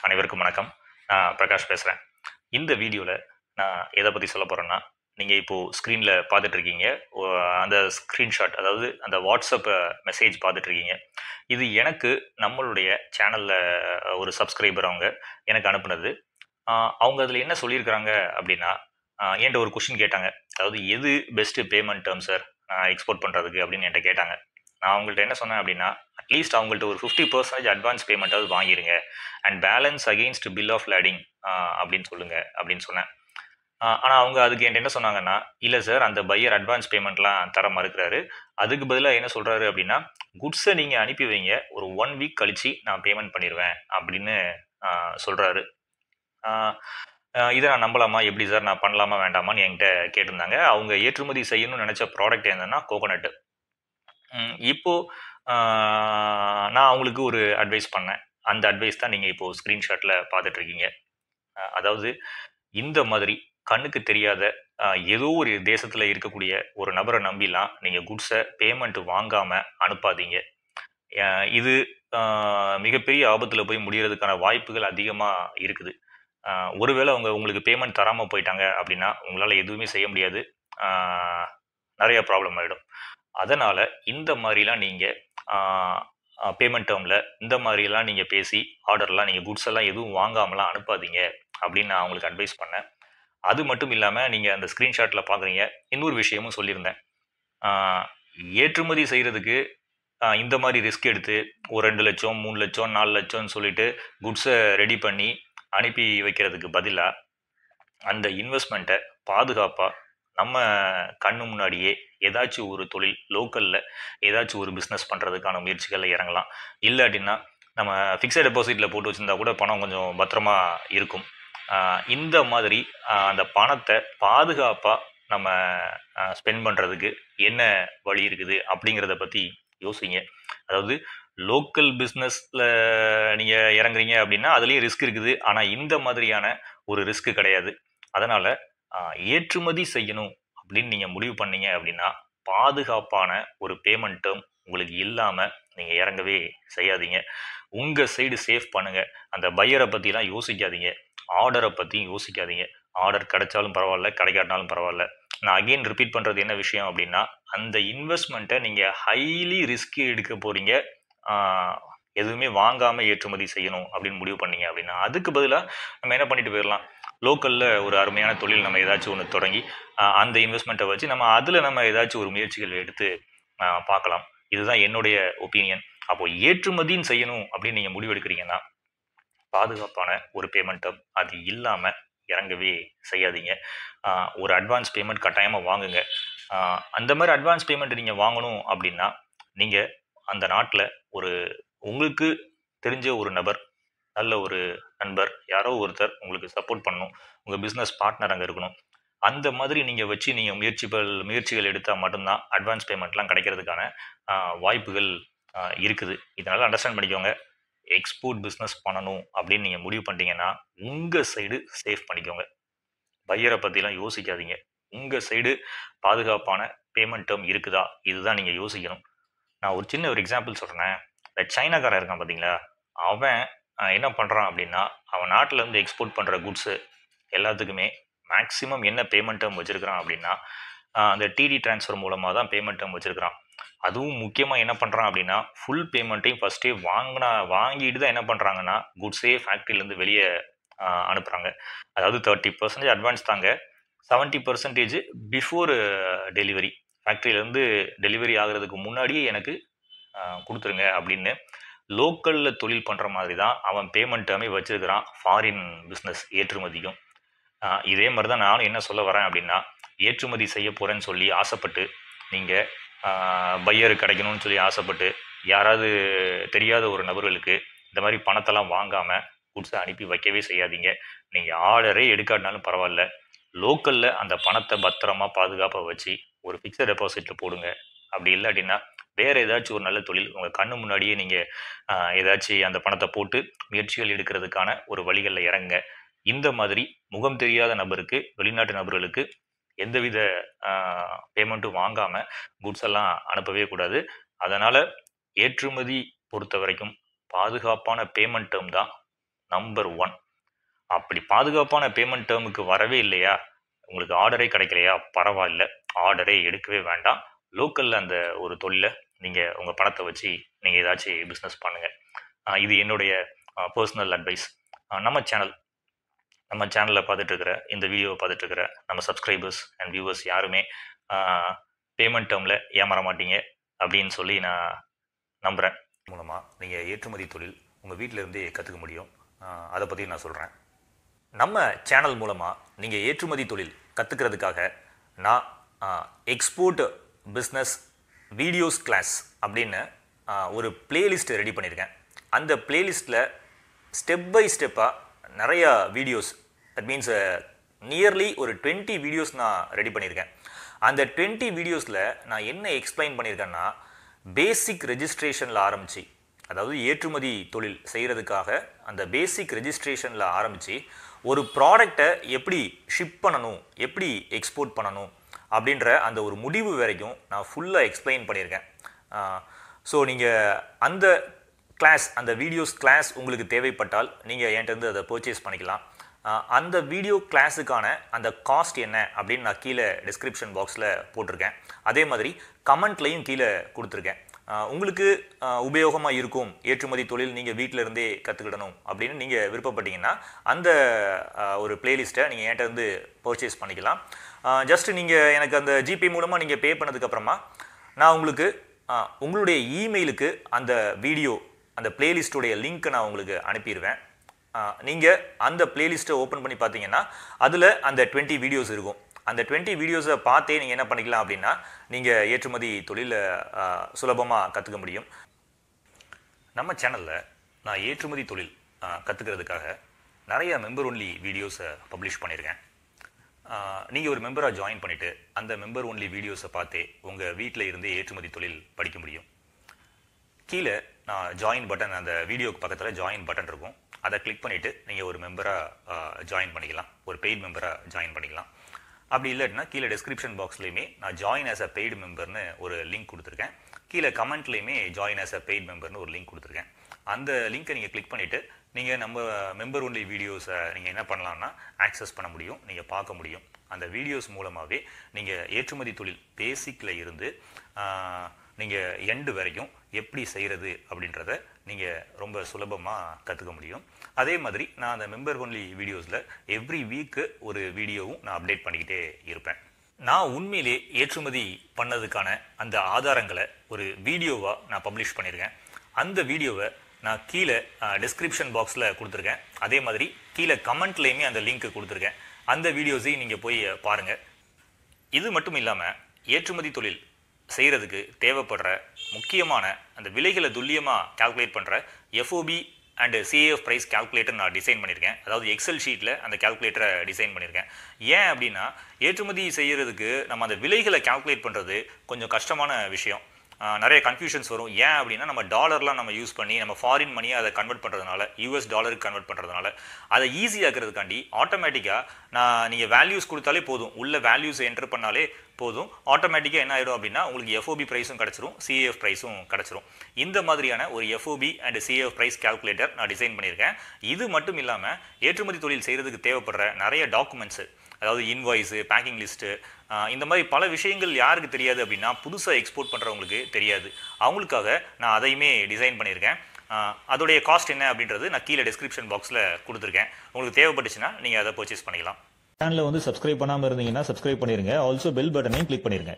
அனைவருக்கும் வணக்கம். நான் பிரகாஷ் பேசுறேன். இந்த வீடியோல நான் எத பத்தி சொல்லப் போறேன்னா, நீங்க இப்போ ஸ்க்ரீன்ல பார்த்துட்டு இருக்கீங்க. ஒ அந்த ஸ்க்ரீன்ஷாட் அதாவது அந்த WhatsApp மெசேஜ் பார்த்துட்டு இருக்கீங்க. இது எனக்கு நம்மளுடைய சேனல்ல ஒரு சப்ஸ்கிரைபர் அவங்க எனக்கு அனுப்புனது. அ அவங்க அதில என்ன சொல்லியிருக்கிறாங்க அப்டின்னா, என்ட்ட ஒரு கொஸ்டின் கேட்டாங்க. அதாவது எது best payment term sir export பண்றதுக்கு அப்டின்னு என்ட்ட கேட்டாங்க. நான் அவங்கள்ட்ட என்ன சொன்னேன் அப்டின்னா, அட்லீஸ்ட் அவங்கள்ட்ட ஒரு 50% அட்வான்ஸ் பேமெண்ட்டாவது வாங்கிருங்க. And balance against bill of lading அப்படின்னு சொல்லுங்க அப்படின்னு சொன்னேன். ஆனா அவங்க அதுக்கு என்கிட்ட என்ன சொன்னாங்கன்னா, இல்ல சார் அந்த பையர் அட்வான்ஸ் பேமெண்ட்லாம் தர மறுக்கிறாரு. அதுக்கு பதிலா என்ன சொல்றாரு அப்படின்னா, குட்ஸை நீங்க அனுப்பி வைங்க. ஒரு 1 வீக் கழிச்சு நான் பேமெண்ட் பண்ணிருவேன் அப்படின்னு சொல்றாரு. ஆ, இதை நான் நம்பலாமா? எப்படி சார் நான் பண்ணலாமா வேண்டாமான்னு என்கிட்ட கேட்டிருந்தாங்க. அவங்க ஏற்றுமதி செய்யணும்னு நினைச்ச ப்ராடக்ட் என்னன்னா கோகோனட். இப்போ ஆ, நான் அவங்களுக்கு ஒரு அட்வைஸ் பண்ணேன். அந்த அட்வைஸ் தான் நீங்க இப்போ ஸ்கிரீன்ஷாட்ல பார்த்துட்டு இருக்கீங்க. அதாவது இந்த மாதிரி கண்ணுக்கு தெரியாத ஏதோ ஒரு தேசத்துல இருக்கக்கூடிய ஒரு நபரை நம்பிலாம் நீங்க குட்ஸை பேமெண்ட் வாங்காம அனுப்பாதீங்க. இது மிகப்பெரிய ஆபத்துல போய் முடியறதுக்கான வாய்ப்புகள் அதிகமா இருக்குது. ஒருவேளை அவங்க உங்களுக்கு பேமெண்ட் தராம போயிட்டாங்க அப்படின்னா உங்களால எதுவுமே செய்ய முடியாது. ஆஹ் நிறைய ப்ராப்ளம் ஆயிடும். அதனால இந்த மாதிரிலாம் நீங்க பேமெண்ட் டேர்ம்ல இந்த மாதிரிலாம் நீங்க பேசி ஆர்டர்லாம் நீங்க குட்ஸ் எல்லாம் எதுவும் வாங்காமலாம் அனுப்பாதீங்க அப்படின்னு நான் அவங்களுக்கு அட்வைஸ் பண்ணேன். அது மட்டும் இல்லாம நீங்க அந்த ஸ்கிரீன்ஷாட்ல பாக்குறீங்க. இன்னொரு விஷயமும் சொல்லியிருந்தேன். ஆஹ் ஏற்றுமதி செய்யறதுக்கு இந்த மாதிரி ரிஸ்க் எடுத்து ஒரு 2 லட்சம் 3 லட்சம் 4 லட்சம்னு சொல்லிட்டு குட்ஸை ரெடி பண்ணி அனுப்பி வைக்கிறதுக்கு பதிலா அந்த இன்வெஸ்ட்மெண்ட்டை பாதுகாப்பா நம்ம கண்ணு முன்னாடியே ஏதாச்சும் ஒரு தொழில் லோக்கல்ல ஏதாச்சும் ஒரு பிஸ்னஸ் பண்றதுக்கான முயற்சிகள்ல இறங்கலாம். இல்லாட்டின்னா நம்ம ஃபிக்ஸட் டெபாசிட்ல போட்டு வச்சிருந்தா கூட பணம் கொஞ்சம் பத்திரமா இருக்கும். இந்த மாதிரி அந்த பணத்தை பாதுகாப்பா நம்ம ஸ்பெண்ட் பண்றதுக்கு என்ன வழி இருக்குது அப்படிங்கிறத பத்தி யோசிங்க. அதாவது லோக்கல் பிஸ்னஸ்ல நீங்க இறங்குறீங்க அப்படின்னா அதுலயும் ரிஸ்க் இருக்குது. ஆனா இந்த மாதிரியான ஒரு ரிஸ்க் கிடையாது. அதனால ஏற்றுமதி செய்யணும் அப்படின்னு நீங்க முடிவு பண்ணீங்க அப்படின்னா பாதுகாப்பான ஒரு பேமெண்ட் டேர்ம் உங்களுக்கு இல்லாம நீங்க இறங்கவே செய்யாதீங்க. உங்க சைடு சேஃப் பண்ணுங்க. அந்த பையரை பத்திலாம் யோசிக்காதீங்க. ஆர்டரை பத்தியும் யோசிக்காதீங்க. ஆர்டர் கிடைச்சாலும் பரவாயில்ல, கிடைக்காட்டினாலும் பரவாயில்ல. நான் அகைன் ரிப்பீட் பண்றது என்ன விஷயம் அப்படின்னா, அந்த இன்வெஸ்ட்மெண்ட்டை நீங்க ஹைலி ரிஸ்க் எடுக்க போறீங்க. ஆஹ் எதுவுமே வாங்காம ஏற்றுமதி செய்யணும் அப்படின்னு முடிவு பண்ணீங்க அப்படின்னா அதுக்கு பதிலாக நம்ம என்ன பண்ணிட்டு போயிடலாம். லோக்கல்ல ஒரு அருமையான தொழில் நம்ம ஏதாச்சும் ஒன்று தொடங்கி அந்த இன்வெஸ்ட்மெண்ட்டை வச்சு நம்ம அதில் நம்ம ஏதாச்சும் ஒரு முயற்சிகள் எடுத்து பார்க்கலாம். இதுதான் என்னுடைய ஒப்பீனியன். அப்போ ஏற்றுமதின்னு செய்யணும் அப்படின்னு நீங்க முடிவெடுக்கிறீங்கன்னா பாதுகாப்பான ஒரு பேமெண்ட் அது இல்லாம இறங்கவே செய்யாதீங்க. ஒரு அட்வான்ஸ் பேமெண்ட் கட்டாயமா வாங்குங்க. அந்த மாதிரி அட்வான்ஸ் பேமெண்ட் நீங்க வாங்கணும் அப்படின்னா நீங்க அந்த நாட்டில் ஒரு உங்களுக்கு தெரிஞ்ச ஒரு நபர், நல்ல ஒரு நண்பர், யாரோ ஒருத்தர் உங்களுக்கு சப்போர்ட் பண்ணணும். உங்க பிசினஸ் பார்ட்னர் அங்க இருக்கணும். அந்த மாதிரி நீங்க வச்சு நீங்க முயற்சிகள் எடுத்தா மட்டும்தான் அட்வான்ஸ் பேமெண்ட்லாம் கிடைக்கிறதுக்கான வாய்ப்புகள் இருக்குது. இதனால அண்டர்ஸ்டாண்ட் பண்ணிக்கோங்க. எக்ஸ்போர்ட் பிஸ்னஸ் பண்ணணும் அப்படின்னு நீங்க முடிவு பண்ணிட்டீங்கன்னா உங்க சைடு சேஃப் பண்ணிக்கோங்க. பையரை பத்திலாம் யோசிக்காதீங்க. உங்க சைடு பாதுகாப்பான பேமெண்ட் டேர்ம் இருக்குதா, இதுதான் நீங்க யோசிக்கணும். நான் ஒரு சின்ன ஒரு எக்ஸாம்பிள் சொல்றேன். இந்த சைனாக்காரன் இருக்கான் பாத்தீங்களா, அவன் என்ன பண்றான் அப்படின்னா, அவன் நாட்டுல இருந்து எக்ஸ்போர்ட் பண்ற குட்ஸ் எல்லாத்துக்குமே மேக்ஸிமம் என்ன பேமெண்ட் டேர்ம் வச்சிருக்கிறான் அப்படின்னா, அந்த டிடி டிரான்ஸ்ஃபர் மூலமா தான் பேமெண்ட் டேர்ம் வச்சிருக்கிறான். அதுவும் முக்கியமா என்ன பண்றான் அப்படின்னா, ஃபுல் பேமெண்ட்டையும் ஃபர்ஸ்டே வாங்கிட்டு தான் என்ன பண்றாங்கன்னா, குட்ஸே ஃபேக்டரியில இருந்து வெளியே அனுப்புறாங்க. அதாவது 30% அட்வான்ஸ் தாங்க. 70% பிஃபோர் டெலிவரி. ஃபேக்டரியில இருந்து டெலிவரி ஆகுறதுக்கு முன்னாடியே எனக்கு கொடுத்துருங்க அப்படின்னு லோக்கல்ல தொழில் பண்ற மாதிரி தான் அவன் பேமெண்ட் டேர்மே வச்சிருக்கிறான். ஃபாரின் பிஸ்னஸ் ஏற்றுமதியும் இதே மாதிரி தான் நானும் என்ன சொல்ல வரேன் அப்படின்னா, ஏற்றுமதி செய்ய போறேன்னு சொல்லி ஆசைப்பட்டு நீங்க பையர் கிடைக்கணும்னு சொல்லி ஆசைப்பட்டு யாராவது தெரியாத ஒரு நபர்களுக்கு இந்த மாதிரி பணத்தெல்லாம் வாங்காம குட்ஸை அனுப்பி வைக்கவே செய்யாதீங்க. நீங்க ஆர்டரே எடுக்காட்டினாலும் பரவாயில்ல, லோக்கல்ல அந்த பணத்தை பத்திரமா பாதுகாப்பாக வச்சு ஒரு ஃபிக்ஸட் டெபாசிட்ல போடுங்க. அப்படி இல்லாட்டினா வேற ஏதாச்சும் ஒரு நல்ல தொழில் உங்க கண்ணு முன்னாடியே நீங்க ஏதாச்சும் அந்த பணத்தை போட்டு முயற்சிகள் எடுக்கிறதுக்கான ஒரு வழிகளில் இறங்குங்க. இந்த மாதிரி முகம் தெரியாத நபருக்கு, வெளிநாட்டு நபர்களுக்கு எந்தவித பேமெண்ட்டும் வாங்காம குட்ஸ் எல்லாம் அனுப்பவே கூடாது. அதனால ஏற்றுமதி பொறுத்த வரைக்கும் பாதுகாப்பான பேமெண்ட் டேர்ம் தான் நம்பர் 1. அப்படி பாதுகாப்பான பேமெண்ட் டேர்முக்கு வரவே இல்லையா, உங்களுக்கு ஆர்டரே கிடைக்கலையா, பரவாயில்ல, ஆர்டரே எடுக்கவே வேண்டாம். லோக்கலில் அந்த ஒரு தொழிலை நீங்கள் உங்கள் பணத்தை வச்சு நீங்கள் ஏதாச்சும் பிஸ்னஸ் பண்ணுங்கள். இது என்னுடைய பர்சனல் அட்வைஸ். நம்ம சேனலில் பார்த்துட்ருக்கிற இந்த வீடியோவை பார்த்துட்ருக்கிற நம்ம சப்ஸ்கிரைபர்ஸ் அண்ட் வியூவர்ஸ் யாருமே பேமெண்ட் டேர்மில் ஏமாற மாட்டீங்க அப்படின்னு சொல்லி நான் நம்புகிறேன். மூலமாக நீங்கள் ஏற்றுமதி தொழில் உங்கள் வீட்டில் இருந்தே கற்றுக்க முடியும். அதை பற்றி நான் சொல்கிறேன். நம்ம சேனல் மூலமாக நீங்கள் ஏற்றுமதி தொழில் கற்றுக்கிறதுக்காக நான் எக்ஸ்போர்ட் பிஸ்னஸ் வீடியோஸ் கிளாஸ் அப்படின்னு ஒரு பிளேலிஸ்ட் ரெடி பண்ணியிருக்கேன். அந்த பிளேலிஸ்ட்டில் ஸ்டெப் பை ஸ்டெப்பாக நிறையா வீடியோஸ், தட் மீன்ஸ் நியர்லி ஒரு 20 வீடியோஸ் நான் ரெடி பண்ணியிருக்கேன். அந்த 20 வீடியோஸில் நான் என்ன எக்ஸ்பிளைன் பண்ணியிருக்கேன்னா, பேசிக் ரெஜிஸ்ட்ரேஷனில் ஆரம்பித்து, அதாவது ஏற்றுமதி தொழில் செய்கிறதுக்காக அந்த பேசிக் ரெஜிஸ்ட்ரேஷனில் ஆரம்பித்து ஒரு ப்ராடக்டை எப்படி ஷிப் பண்ணணும், எப்படி எக்ஸ்போர்ட் பண்ணணும் அப்படின்ற அந்த ஒரு முடிவு வரைக்கும் நான் ஃபுல்லாக எக்ஸ்பிளைன் பண்ணியிருக்கேன். ஸோ நீங்கள் அந்த கிளாஸ், அந்த வீடியோஸ் கிளாஸ் உங்களுக்கு தேவைப்பட்டால் நீங்கள் என்கிட்ட அதை பர்ச்சேஸ் பண்ணிக்கலாம். அந்த வீடியோ கிளாஸுக்கான அந்த காஸ்ட் என்ன அப்படின்னு நான் கீழே டிஸ்கிரிப்ஷன் பாக்ஸில் போட்டிருக்கேன். அதே மாதிரி கமெண்ட்லையும் கீழே கொடுத்துருக்கேன். உங்களுக்கு உபயோகமாக இருக்கும், ஏற்றுமதி தொழில் நீங்கள் வீட்டில் இருந்தே கற்றுக்கிடணும் அப்படின்னு நீங்கள் விருப்பப்பட்டீங்கன்னா அந்த ஒரு பிளேலிஸ்ட்டை நீங்கள் என்கிட்ட பர்ச்சேஸ் பண்ணிக்கலாம். ஜஸ்ட் நீங்கள் எனக்கு அந்த ஜிபே மூலமாக நீங்கள் பே பண்ணதுக்கப்புறமா நான் உங்களுக்கு உங்களுடைய இமெயிலுக்கு அந்த வீடியோ, அந்த பிளேலிஸ்ட்டுடைய லிங்க்கை நான் உங்களுக்கு அனுப்பிடுவேன். நீங்கள் அந்த பிளேலிஸ்ட்டை ஓப்பன் பண்ணி பார்த்தீங்கன்னா அதில் அந்த 20 வீடியோஸ் இருக்கும். அந்த 20 வீடியோஸை பார்த்தே நீங்கள் என்ன பண்ணிக்கலாம் அப்படின்னா, நீங்கள் ஏற்றுமதி தொழிலை சுலபமாக கற்றுக்க முடியும். நம்ம சேனலில் நான் ஏற்றுமதி தொழில் கற்றுக்கிறதுக்காக நிறைய மெம்பர் ஒன்லி வீடியோஸை பப்ளிஷ் பண்ணியிருக்கேன். நீங்கள் ஒரு மெம்பராக ஜாயின் பண்ணிவிட்டு அந்த மெம்பர் ஒன்லி வீடியோஸை பார்த்தே உங்கள் வீட்டில் இருந்தே ஏற்றுமதி தொழில் படிக்க முடியும். கீழே நான் ஜாயின் பட்டன், அந்த வீடியோக்கு பக்கத்தில் ஜாயின் பட்டன் இருக்கும். அதை கிளிக் பண்ணிவிட்டு நீங்கள் ஒரு மெம்பராக ஜாயின் பண்ணிக்கலாம், ஒரு பெய்டு மெம்பராக ஜாயின் பண்ணிக்கலாம். அப்படி இல்லைன்னா கீழே டிஸ்கிரிப்ஷன் பாக்ஸ்லையுமே நான் ஜாயின் ஆஸ் அ பெய்டு மெம்பர்னு ஒரு லிங்க் கொடுத்துருக்கேன். கீழே கமெண்ட்லேயுமே ஜாயின் ஆஸ் அ பெய்டு மெம்பர்னு ஒரு லிங்க் கொடுத்துருக்கேன். அந்த லிங்க்கை நீங்கள் கிளிக் பண்ணிவிட்டு நீங்கள் நம்ம மெம்பர் ஒன்லி வீடியோஸை நீங்கள் என்ன பண்ணலான்னா ஆக்சஸ் பண்ண முடியும், நீங்கள் பார்க்க முடியும். அந்த வீடியோஸ் மூலமாகவே நீங்கள் ஏற்றுமதி தொழில் பேசிக்கில் இருந்து நீங்கள் எண்டு வரைக்கும் எப்படி செய்கிறது அப்படின்றத நீங்கள் ரொம்ப சுலபமாக கற்றுக்க முடியும். அதே மாதிரி நான் அந்த மெம்பர் ஒன்லி வீடியோஸில் எவ்ரி வீக்கு ஒரு வீடியோவும் நான் அப்டேட் பண்ணிக்கிட்டே இருப்பேன். நான் உண்மையிலே ஏற்றுமதி பண்ணதுக்கான அந்த ஆதாரங்களை ஒரு வீடியோவாக நான் பப்ளிஷ் பண்ணியிருக்கேன். அந்த வீடியோவை நான் கீழே டிஸ்கிரிப்ஷன் பாக்ஸில் கொடுத்துருக்கேன். அதே மாதிரி கீழே கமெண்ட்லேயுமே அந்த லிங்க் கொடுத்துருக்கேன். அந்த வீடியோஸையும் நீங்கள் போய் பாருங்கள். இது மட்டும் இல்லாமல் ஏற்றுமதி தொழில் செய்கிறதுக்கு தேவைப்படுற முக்கியமான அந்த விலைகளை துல்லியமாக கால்குலேட் பண்ணுற FOB and CAF price calculator நான் டிசைன் பண்ணியிருக்கேன். அதாவது எக்ஸல் ஷீட்டில் அந்த கால்குலேட்டரை டிசைன் பண்ணியிருக்கேன். ஏன் அப்படின்னா, ஏற்றுமதி செய்கிறதுக்கு நம்ம அந்த விலைகளை கால்குலேட் பண்ணுறது கொஞ்சம் கஷ்டமான விஷயம். நிறைய கன்ஃபியூஷன்ஸ் வரும். ஏன் அப்படின்னா, நம்ம டாலர்லாம் நம்ம யூஸ் பண்ணி நம்ம ஃபாரின் மணியை அதை கன்வெர்ட் பண்ணுறதுனால, US டாலருக்கு கன்வெர்ட் பண்ணுறதுனால அதை ஈஸியாகிறதுக்காண்டி ஆட்டோமேட்டிக்காக நீங்கள் வேல்யூஸ் கொடுத்தாலே போதும், உள்ள வேல்யூஸ் என்டர் பண்ணாலே போதும், ஆட்டோமேட்டிக்காக என்ன ஆகிடும் அப்படின்னா உங்களுக்கு FOB ப்ரைஸும் கிடச்சிரும், CAF ப்ரைஸும் கிடச்சிரும். இந்த மாதிரியான ஒரு FOB and CAF price calculator நான் டிசைன் பண்ணியிருக்கேன். இது மட்டும் இல்லாமல் ஏற்றுமதி தொழில் செய்கிறதுக்கு தேவைப்படுற நிறைய டாக்குமெண்ட்ஸு, அதாவது இன்வாய்ஸு, பேக்கிங் லிஸ்ட்டு, இந்த மாதிரி பல விஷயங்கள் யாருக்கு தெரியாது அப்படின்னா, புதுசாக எக்ஸ்போர்ட் பண்ணுறவங்களுக்கு தெரியாது. அவங்களுக்காக நான் அதையுமே டிசைன் பண்ணியிருக்கேன். அதோடைய காஸ்ட் என்ன அப்படின்றது நான் கீழே டிஸ்கிரிப்ஷன் பாக்ஸில் கொடுத்துருக்கேன். உங்களுக்கு தேவைப்பட்டுச்சுன்னா நீங்கள் அதை பர்ச்சேஸ் பண்ணிக்கலாம். சேனலை சப்ஸ்கிரைப் பண்ணாமல் இருந்தீங்கன்னா சப்ஸ்கிரைப் பண்ணிடுங்க. ஆல்சோ பெல் பட்டனையும் கிளிக் பண்ணிடுங்க.